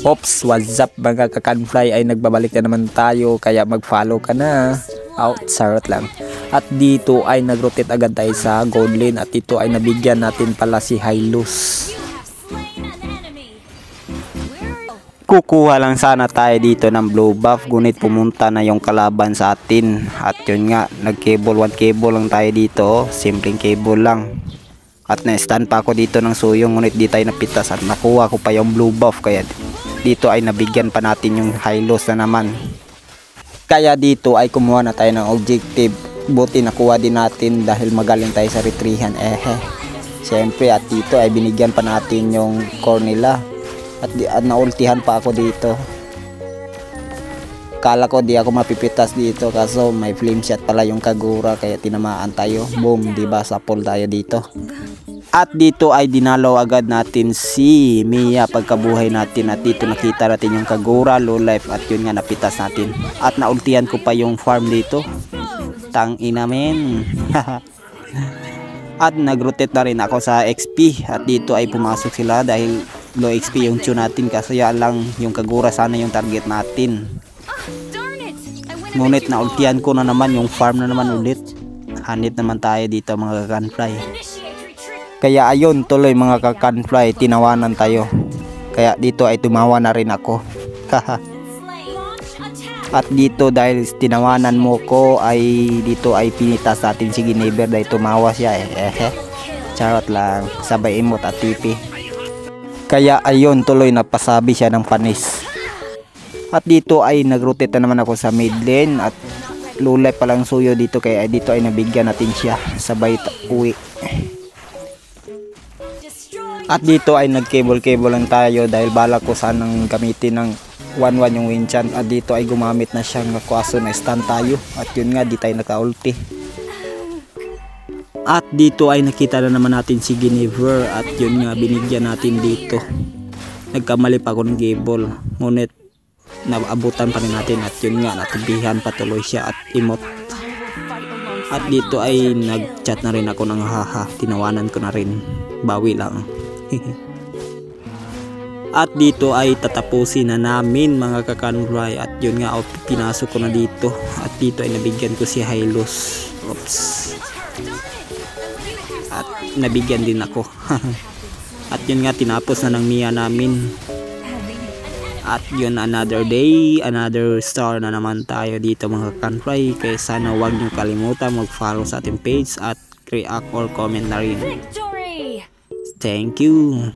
Ops, what's up mga kakanfly, ay nagbabalik na naman tayo, kaya mag-follow ka na. Out, sarot lang. At dito ay nag-rotate agad tayo sa gold lane, at ito ay nabigyan natin pala si Hylos. Kukuha lang sana tayo dito ng blue buff, ngunit pumunta na yung kalaban sa atin. At yun nga, nag-cable, one cable lang tayo dito, simpleng cable lang. At na-stun pa ako dito ng suyong, ngunit di tayo napitas at nakuha ko pa yung blue buff, kaya dito ay nabigyan pa natin yung Hylos na naman. Kaya dito ay kumuha na tayo ng objective. Buti nakuha din natin dahil magaling tayo sa retrihan. Siyempre, at dito ay binigyan pa natin yung core nila. At naultihan pa ako dito. Kala ko di ako mapipitas dito, kaso may flame shot pala yung Kagura, kaya tinamaan tayo. Boom, diba, sapol tayo dito. At dito ay dinalaw agad natin si Mia pagkabuhay natin, at dito nakita natin yung Kagura low life, at yun nga napitas natin. At naultihan ko pa yung farm dito. Tang ina men. At nagrotate na rin ako sa XP, at dito ay pumasok sila dahil low XP yung tune natin, kasi lang yung Kagura sana yung target natin. Ngunit naultihan ko na naman yung farm na naman ulit. Hanip naman tayo dito mga kakanfly. Kaya ayun, tuloy mga kakanfly, tinawanan tayo. Kaya dito ay tumawa na rin ako. At dito dahil tinawanan mo ko, ay dito ay pinitas natin si Ginever dahil tumawa siya. Charot lang, sabay emote at TP. Kaya ayun, tuloy napasabi siya ng panis. At dito ay nagrotate na naman ako sa mid lane, at lulay palang suyo dito, kaya dito ay nabigyan natin siya, sabay uwi. At dito ay nag-cable lang tayo dahil balak ko sanang gamitin ng 1-1 yung Winchan, at dito ay gumamit na siya ng kaso na stun tayo, at yun nga di tayo naka-ulti. At dito ay nakita na naman natin si Ginever, at yun nga binigyan natin dito. Nagkamali pa ako ng cable, ngunit naabutan pa rin natin, at yun nga natibihan patuloy siya at emote. At dito ay nag-chat na rin ako ng haha, tinawanan ko na rin, bawi lang. At dito ay tatapusin na namin mga kakanfly, at yun nga pinasok ko na dito, at dito ay nabigyan ko si Hylos. Oops. At nabigyan din ako. At yun nga tinapos na ng Mia namin. At yun, another day, another star na naman tayo dito mga kakanfly. Kaya sana huwag nyo kalimutan mag-follow sa ating page at react or comment na rin. Thank you.